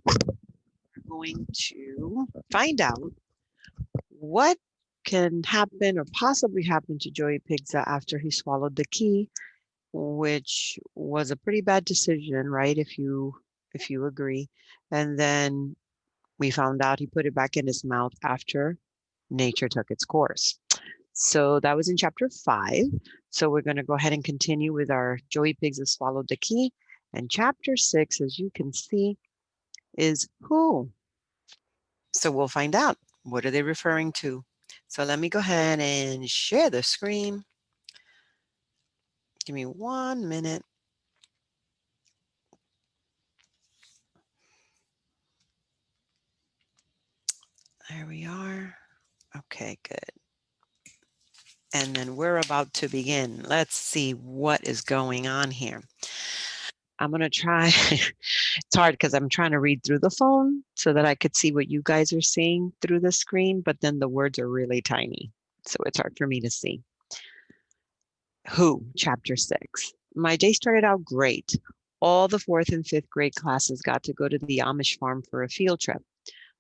We're going to find out what can happen or possibly happen to Joey Pigza after he swallowed the key, which was a pretty bad decision, right? If you agree. And then we found out he put it back in his mouth after nature took its course. So that was in chapter 5. So we're going to go ahead and continue with our Joey Pigza swallowed the key. And chapter 6, as you can see, is who. So we'll find out. What are they referring to? So let me go ahead and share the screen. Give me 1 minute. There we are. Okay, good. And then we're about to begin. Let's see what is going on here. I'm going to try. It's hard because I'm trying to read through the phone so that I could see what you guys are seeing through the screen, but then the words are really tiny. So it's hard for me to see. Who, chapter 6. My day started out great. All the 4th and 5th grade classes got to go to the Amish farm for a field trip.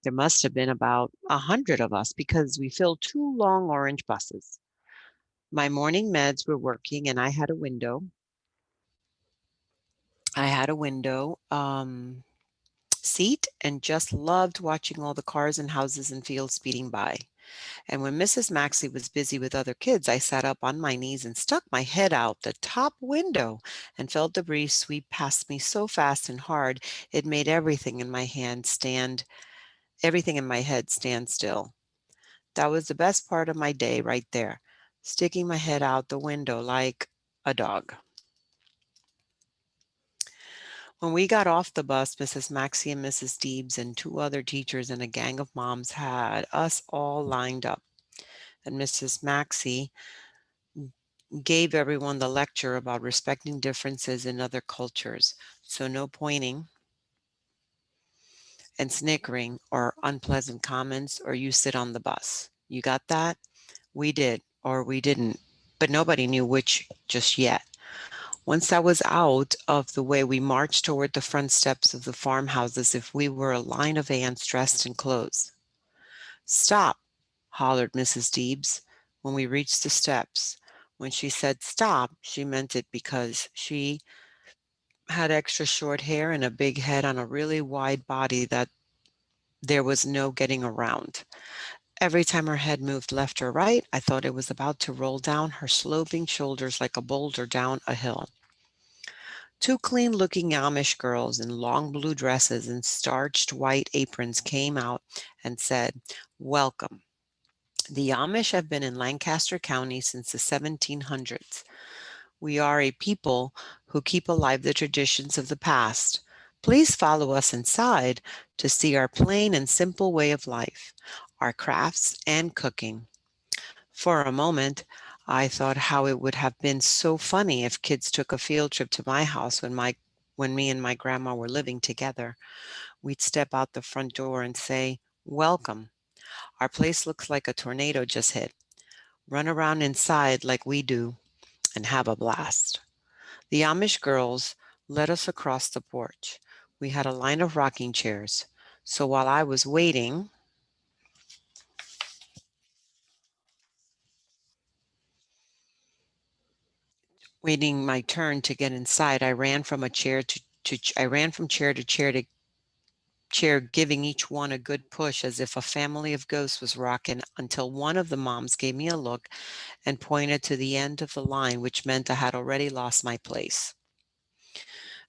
There must have been about 100 of us because we filled 2 long orange buses. My morning meds were working and I had a window. Seat and just loved watching all the cars and houses and fields speeding by. And when Mrs. Maxey was busy with other kids, I sat up on my knees and stuck my head out the top window and felt the breeze sweep past me so fast and hard it made everything in my head stand still. That was the best part of my day right there, sticking my head out the window like a dog. When we got off the bus, Mrs. Maxey and Mrs. Deebs and 2 other teachers and a gang of moms had us all lined up. And Mrs. Maxey gave everyone the lecture about respecting differences in other cultures. So no pointing and snickering or unpleasant comments or you sit on the bus. You got that? We did or we didn't, but nobody knew which just yet. Once I was out of the way, we marched toward the front steps of the farmhouse as if we were a line of ants dressed in clothes. Stop, hollered Mrs. Deebs when we reached the steps. When she said stop, she meant it because she had extra short hair and a big head on a really wide body that there was no getting around. Every time her head moved left or right, I thought it was about to roll down her sloping shoulders like a boulder down a hill. 2 clean-looking Amish girls in long blue dresses and starched white aprons came out and said, "Welcome. The Amish have been in Lancaster County since the 1700s. We are a people who keep alive the traditions of the past. Please follow us inside to see our plain and simple way of life, our crafts and cooking." For a moment, I thought how it would have been so funny if kids took a field trip to my house when me and my grandma were living together. We'd step out the front door and say, "Welcome. Our place looks like a tornado just hit. Run around inside like we do and have a blast." The Amish girls led us across the porch. We had a line of rocking chairs. So while I was waiting my turn to get inside, I ran from chair to chair, giving each one a good push as if a family of ghosts was rocking until one of the moms gave me a look and pointed to the end of the line, which meant I had already lost my place.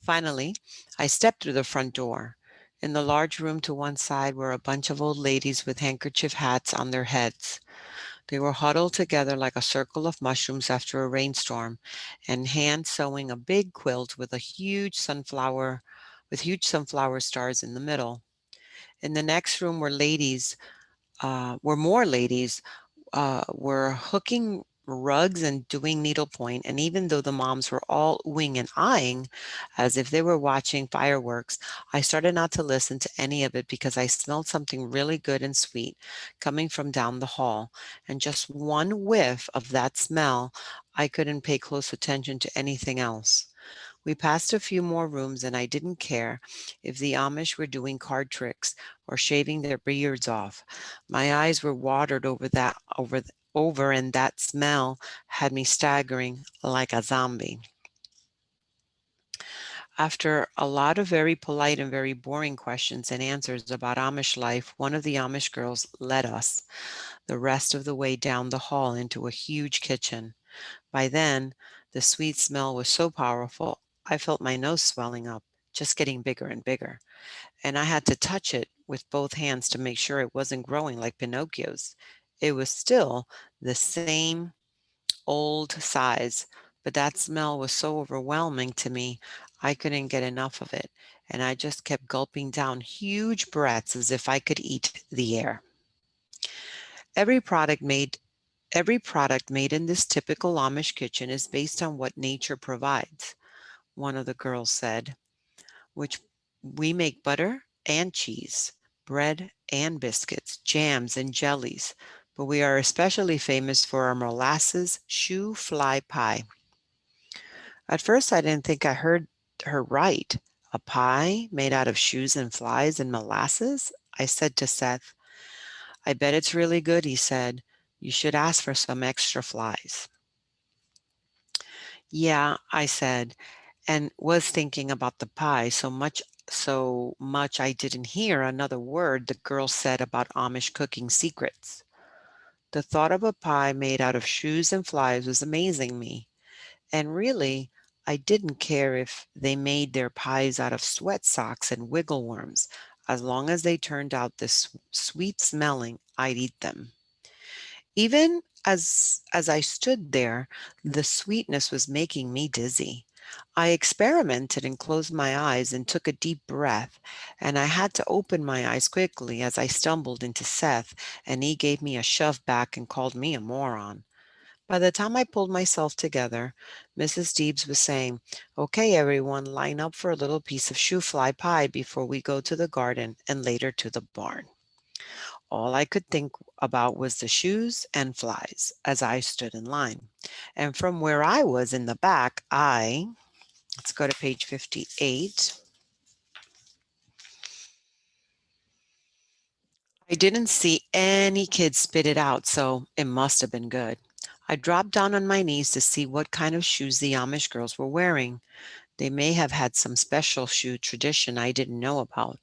Finally, I stepped through the front door. In the large room to one side were a bunch of old ladies with handkerchief hats on their heads. They were huddled together like a circle of mushrooms after a rainstorm and hand sewing a big quilt with huge sunflower stars in the middle. In the next room were more ladies, were hooking rugs and doing needlepoint. And even though the moms were all oohing and eyeing as if they were watching fireworks, I started not to listen to any of it because I smelled something really good and sweet coming from down the hall. And just one whiff of that smell, I couldn't pay close attention to anything else. We passed a few more rooms and I didn't care if the Amish were doing card tricks or shaving their beards off. My eyes were watered over and that smell had me staggering like a zombie. After a lot of very polite and very boring questions and answers about Amish life, one of the Amish girls led us the rest of the way down the hall into a huge kitchen. By then, the sweet smell was so powerful, I felt my nose swelling up, just getting bigger and bigger, and I had to touch it with both hands to make sure it wasn't growing like Pinocchio's. It was still the same old size, but that smell was so overwhelming to me, I couldn't get enough of it, and I just kept gulping down huge breaths as if I could eat the air. Every product made Every product made in this typical Amish kitchen is based on what nature provides, one of the girls said, which we make butter and cheese, bread and biscuits, jams and jellies, but we are especially famous for our molasses shoe fly pie. At first, I didn't think I heard her right. A pie made out of shoes and flies and molasses? I said to Seth. I bet it's really good, he said. You should ask for some extra flies. Yeah, I said, and was thinking about the pie so much I didn't hear another word the girl said about Amish cooking secrets. The thought of a pie made out of shoes and flies was amazing me. And really, I didn't care if they made their pies out of sweat socks and wiggle worms. As long as they turned out this sweet smelling, I'd eat them. Even as I stood there, the sweetness was making me dizzy. I experimented and closed my eyes and took a deep breath, and I had to open my eyes quickly as I stumbled into Seth, and he gave me a shove back and called me a moron. By the time I pulled myself together, Mrs. Deebs was saying, "Okay, everyone, line up for a little piece of shoe fly pie before we go to the garden and later to the barn." All I could think about was the shoes and flies as I stood in line. And from where I was in the back, let's go to page 58. I didn't see any kids spit it out, so it must have been good. I dropped down on my knees to see what kind of shoes the Amish girls were wearing. They may have had some special shoe tradition I didn't know about.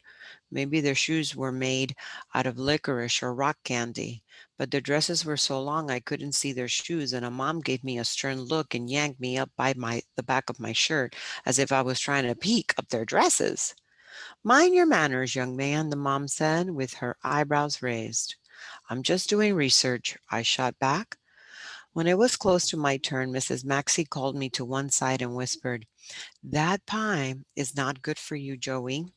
Maybe their shoes were made out of licorice or rock candy, but their dresses were so long I couldn't see their shoes, and a mom gave me a stern look and yanked me up by the back of my shirt as if I was trying to peek up their dresses. "Mind your manners, young man," the mom said, with her eyebrows raised. "I'm just doing research," I shot back. When it was close to my turn, Mrs. Maxey called me to one side and whispered, "That pie is not good for you, Joey.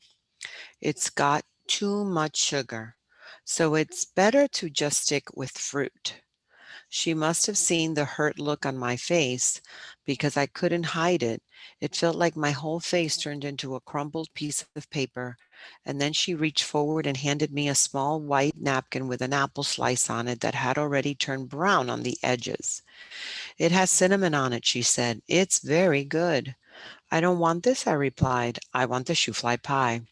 It's got too much sugar, so it's better to just stick with fruit." She must have seen the hurt look on my face because I couldn't hide it. It felt like my whole face turned into a crumpled piece of paper, and then she reached forward and handed me a small white napkin with an apple slice on it that had already turned brown on the edges. "It has cinnamon on it," she said. "It's very good." "I don't want this," I replied. "I want the shoe fly pie."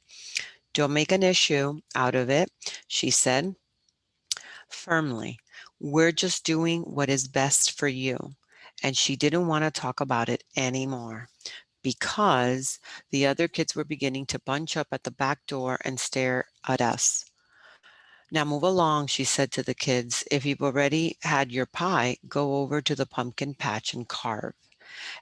"Don't make an issue out of it," she said firmly. "We're just doing what is best for you." And she didn't want to talk about it anymore because the other kids were beginning to bunch up at the back door and stare at us. "Now move along," she said to the kids. "If you've already had your pie, go over to the pumpkin patch and carve."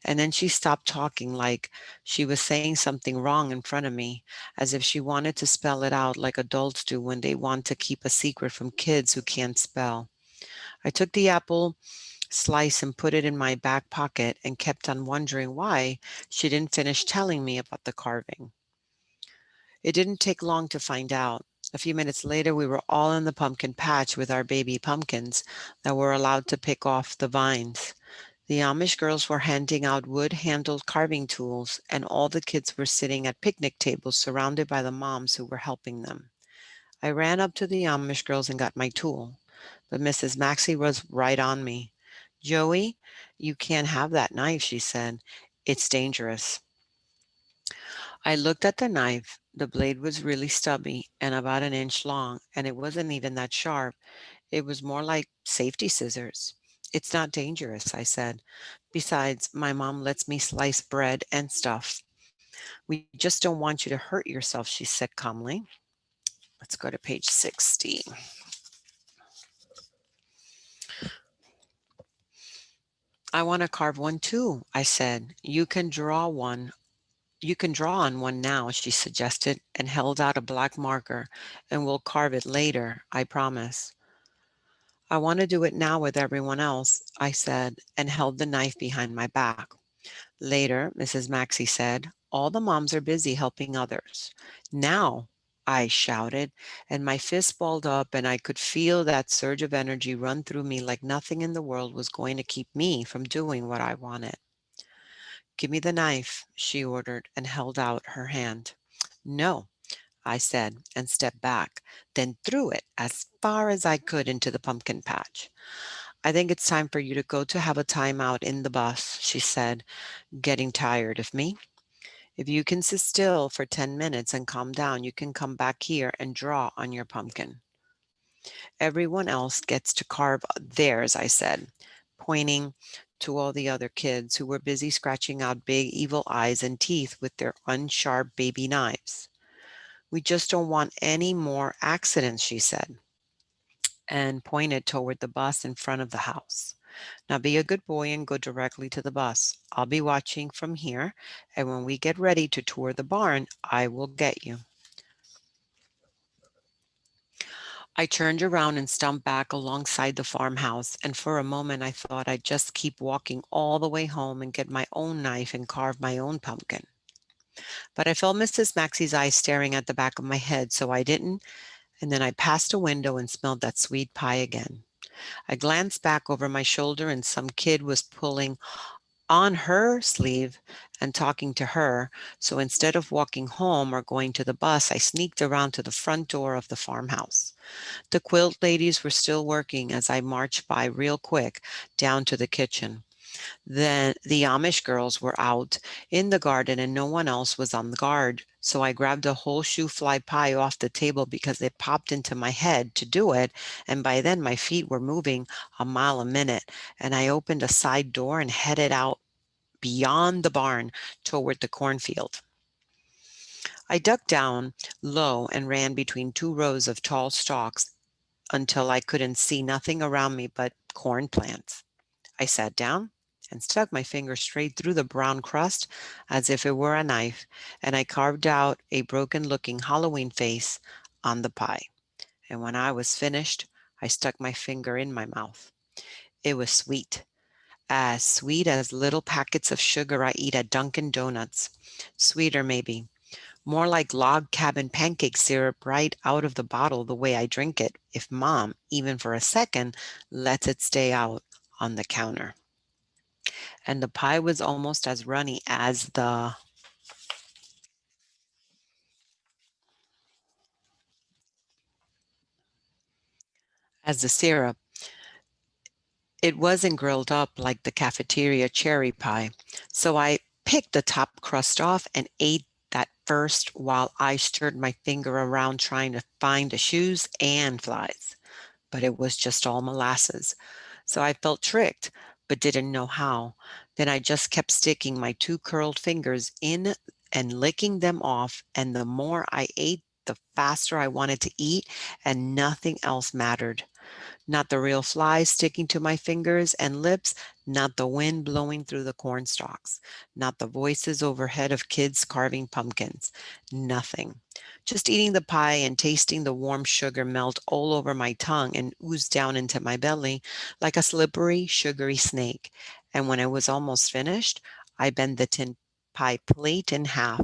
And then she stopped talking like she was saying something wrong in front of me, as if she wanted to spell it out like adults do when they want to keep a secret from kids who can't spell. I took the apple slice and put it in my back pocket and kept on wondering why she didn't finish telling me about the carving. It didn't take long to find out. A few minutes later, we were all in the pumpkin patch with our baby pumpkins that were allowed to pick off the vines. The Amish girls were handing out wood-handled carving tools, and all the kids were sitting at picnic tables surrounded by the moms who were helping them. I ran up to the Amish girls and got my tool, but Mrs. Maxey was right on me. "Joey, you can't have that knife," she said. "It's dangerous." I looked at the knife. The blade was really stubby and about an inch long, and it wasn't even that sharp. It was more like safety scissors. It's not dangerous, I said. Besides, my mom lets me slice bread and stuff. We just don't want you to hurt yourself, she said calmly. Let's go to page 60. I want to carve one too, I said. You can draw on one now, she suggested, and held out a black marker, and we'll carve it later, I promise. I want to do it now with everyone else, I said, and held the knife behind my back. Later, Mrs. Maxey said, all the moms are busy helping others. Now, I shouted, and my fist balled up, and I could feel that surge of energy run through me like nothing in the world was going to keep me from doing what I wanted. Give me the knife, she ordered, and held out her hand. No, I said, and stepped back, then threw it as far as I could into the pumpkin patch. I think it's time for you to go to have a time out in the bus, she said, getting tired of me. If you can sit still for 10 minutes and calm down, you can come back here and draw on your pumpkin. Everyone else gets to carve theirs, I said, pointing to all the other kids who were busy scratching out big evil eyes and teeth with their unsharp baby knives. We just don't want any more accidents, she said, and pointed toward the bus in front of the house. Now be a good boy and go directly to the bus. I'll be watching from here, and when we get ready to tour the barn, I will get you. I turned around and stumped back alongside the farmhouse, and for a moment I thought I'd just keep walking all the way home and get my own knife and carve my own pumpkin. But I felt Mrs. Maxey's eyes staring at the back of my head, so I didn't, and then I passed a window and smelled that sweet pie again. I glanced back over my shoulder and some kid was pulling on her sleeve and talking to her, so instead of walking home or going to the bus, I sneaked around to the front door of the farmhouse. The quilt ladies were still working as I marched by real quick down to the kitchen. Then the Amish girls were out in the garden and no one else was on the guard. So I grabbed a whole shoe fly pie off the table because it popped into my head to do it. And by then my feet were moving a mile a minute. And I opened a side door and headed out beyond the barn toward the cornfield. I ducked down low and ran between two rows of tall stalks until I couldn't see nothing around me but corn plants. I sat down and stuck my finger straight through the brown crust as if it were a knife, and I carved out a broken-looking Halloween face on the pie. And when I was finished, I stuck my finger in my mouth. It was sweet, as sweet as little packets of sugar I eat at Dunkin' Donuts. Sweeter, maybe. More like log cabin pancake syrup right out of the bottle the way I drink it, if Mom, even for a second, lets it stay out on the counter. And the pie was almost as runny as the syrup. It wasn't grilled up like the cafeteria cherry pie. So I picked the top crust off and ate that first while I stirred my finger around trying to find the shoes and flies. But it was just all molasses. So I felt tricked, but didn't know how. Then I just kept sticking my two curled fingers in and licking them off. And the more I ate, the faster I wanted to eat, and nothing else mattered. Not the real flies sticking to my fingers and lips, not the wind blowing through the corn stalks, not the voices overhead of kids carving pumpkins. Nothing. Just eating the pie and tasting the warm sugar melt all over my tongue and ooze down into my belly like a slippery, sugary snake. And when I was almost finished, I bent the tin pie plate in half,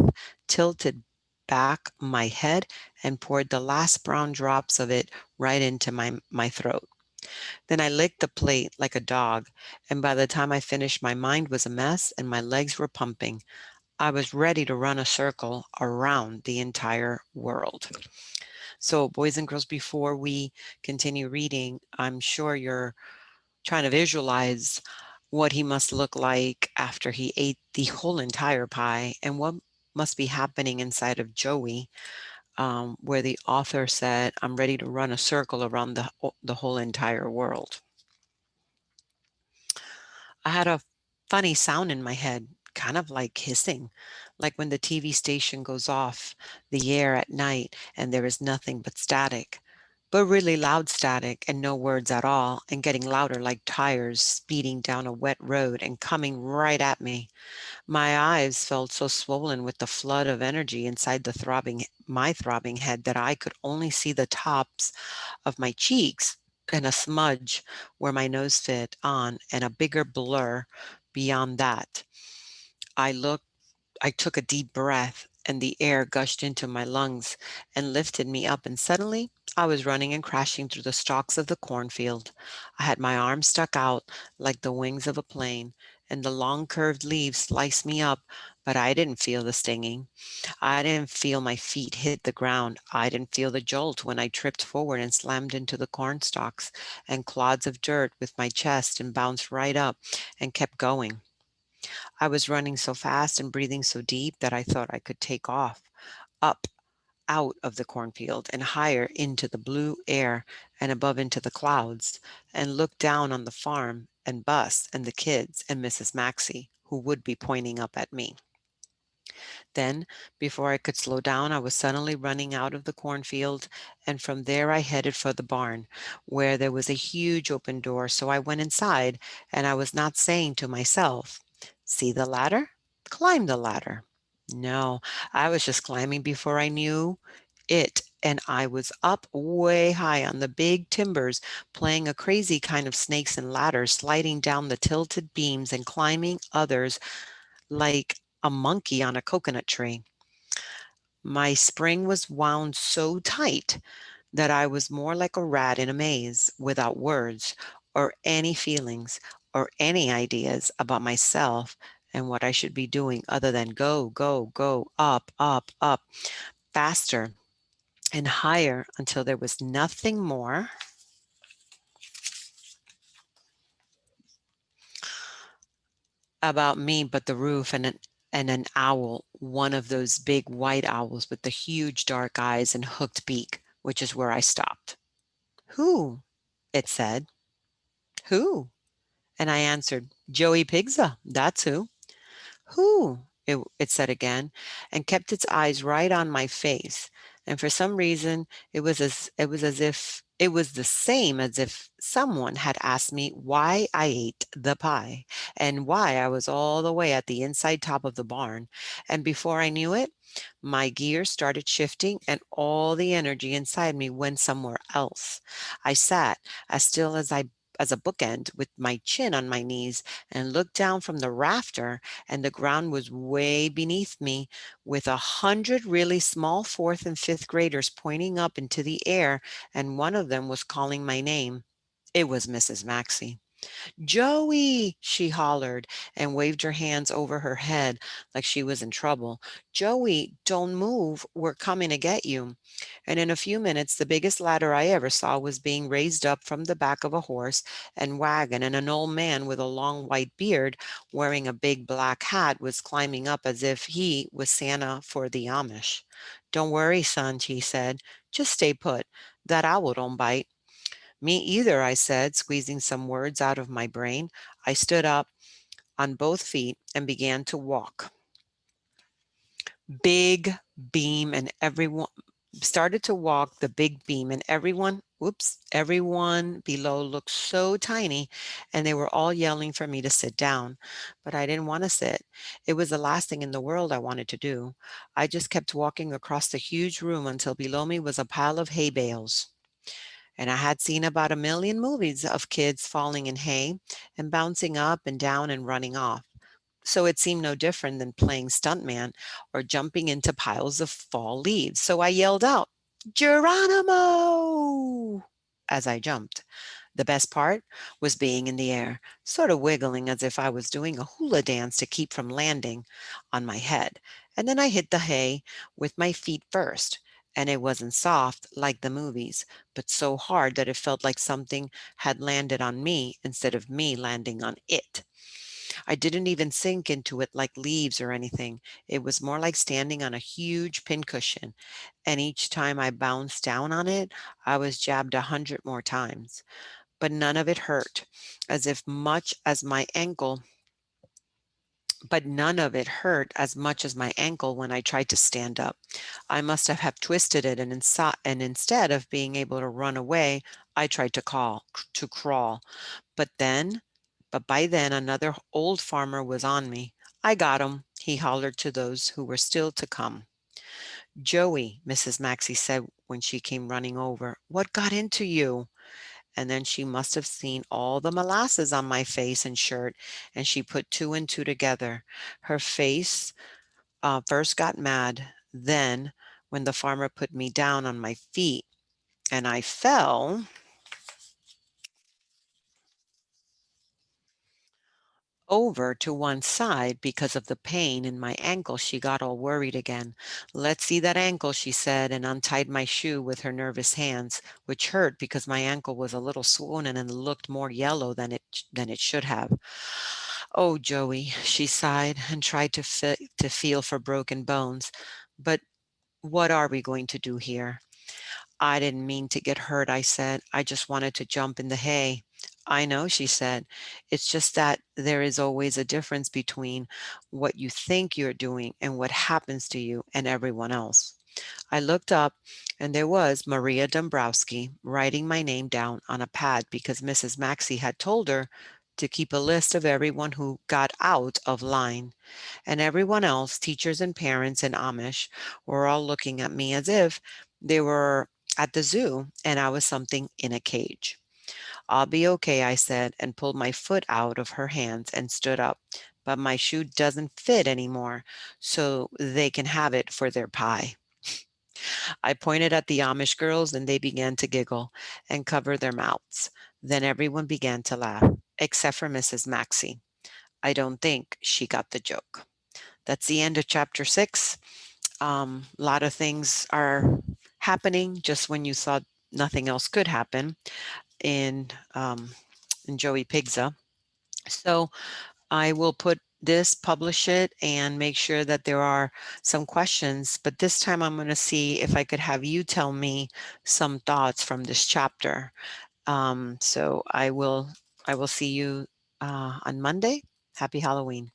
tilted back my head, and poured the last brown drops of it right into my throat. Then I licked the plate like a dog, and by the time I finished, my mind was a mess and my legs were pumping. I was ready to run a circle around the entire world. So, boys and girls, before we continue reading, I'm sure you're trying to visualize what he must look like after he ate the whole entire pie and what must be happening inside of Joey, where the author said, I'm ready to run a circle around the whole entire world. I had a funny sound in my head, kind of like hissing, like when the TV station goes off the air at night and there is nothing but static, but really loud static and no words at all, and getting louder like tires speeding down a wet road and coming right at me. My eyes felt so swollen with the flood of energy inside my throbbing head that I could only see the tops of my cheeks and a smudge where my nose fit on and a bigger blur beyond that. I looked, I took a deep breath and the air gushed into my lungs and lifted me up, and suddenly I was running and crashing through the stalks of the cornfield. I had my arms stuck out like the wings of a plane, and the long curved leaves sliced me up, but I didn't feel the stinging. I didn't feel my feet hit the ground. I didn't feel the jolt when I tripped forward and slammed into the corn stalks and clods of dirt with my chest and bounced right up and kept going. I was running so fast and breathing so deep that I thought I could take off, up, out of the cornfield and higher into the blue air and above into the clouds, and look down on the farm and bus and the kids and Mrs. Maxey, who would be pointing up at me. Then, before I could slow down, I was suddenly running out of the cornfield, and from there I headed for the barn, where there was a huge open door. So I went inside, and I was not saying to myself, see the ladder? Climb the ladder. No, I was just climbing before I knew it, and I was up way high on the big timbers, playing a crazy kind of snakes and ladders, sliding down the tilted beams and climbing others like a monkey on a coconut tree. My spring was wound so tight that I was more like a rat in a maze, without words or any feelings or any ideas about myself and what I should be doing other than go, go, go, up, up, up, faster and higher until there was nothing more about me but the roof and an owl, one of those big white owls with the huge dark eyes and hooked beak, which is where I stopped. Who? It said. Who? And I answered, Joey Pigza, that's who. Who? It said again, and kept its eyes right on my face. And for some reason, it was the same as if someone had asked me why I ate the pie and why I was all the way at the inside top of the barn. And before I knew it, my gears started shifting and all the energy inside me went somewhere else. I sat as still as a bookend with my chin on my knees and looked down from the rafter, and the ground was way beneath me with 100 really small fourth and fifth graders pointing up into the air, and one of them was calling my name. It was Mrs. Maxey. Joey, she hollered and waved her hands over her head like she was in trouble. Joey, don't move. We're coming to get you. And in a few minutes, the biggest ladder I ever saw was being raised up from the back of a horse and wagon, and an old man with a long white beard wearing a big black hat was climbing up as if he was Santa for the Amish. Don't worry, son, he said. Just stay put. That owl don't bite. Me either, I said, squeezing some words out of my brain. I stood up on both feet and began to walk. Big beam and everyone started to walk the big beam, and everyone below looked so tiny, and they were all yelling for me to sit down. But I didn't want to sit. It was the last thing in the world I wanted to do. I just kept walking across the huge room until below me was a pile of hay bales. And I had seen about a million movies of kids falling in hay and bouncing up and down and running off. So it seemed no different than playing stuntman or jumping into piles of fall leaves. So I yelled out, Geronimo! As I jumped. The best part was being in the air, sort of wiggling as if I was doing a hula dance to keep from landing on my head. And then I hit the hay with my feet first. And it wasn't soft like the movies, but so hard that it felt like something had landed on me instead of me landing on it. I didn't even sink into it like leaves or anything. It was more like standing on a huge pincushion, and each time I bounced down on it, I was jabbed 100 more times. But none of it hurt, as if much as my ankle but none of it hurt as much as my ankle when I tried to stand up. I must have twisted it, and, instead of being able to run away, I tried to crawl. But then, but by then, another old farmer was on me. I got him, he hollered to those who were still to come. Joey, Mrs. Maxey said when she came running over, what got into you? And then she must have seen all the molasses on my face and shirt, and she put two and two together. Her face first got mad. Then, when the farmer put me down on my feet and I fell over to one side because of the pain in my ankle, she got all worried again. Let's see that ankle, she said, and untied my shoe with her nervous hands, which hurt because my ankle was a little swollen and looked more yellow than it should have. Oh, Joey, she sighed and tried to feel for broken bones. But what are we going to do here? I didn't mean to get hurt, I said. I just wanted to jump in the hay. I know, she said. It's just that there is always a difference between what you think you're doing and what happens to you and everyone else. I looked up, and there was Maria Dombrowski writing my name down on a pad because Mrs. Maxey had told her to keep a list of everyone who got out of line. And everyone else, teachers and parents and Amish, were all looking at me as if they were at the zoo and I was something in a cage. I'll be okay, I said, and pulled my foot out of her hands and stood up. But my shoe doesn't fit anymore, so they can have it for their pie. I pointed at the Amish girls and they began to giggle and cover their mouths. Then everyone began to laugh, except for Mrs. Maxey. I don't think she got the joke. That's the end of chapter 6. A lot of things are happening just when you thought nothing else could happen in, um, in Joey Pigza. So I will publish it, and make sure that there are some questions. But this time I'm going to see if I could have you tell me some thoughts from this chapter. So I will see you on Monday. Happy Halloween.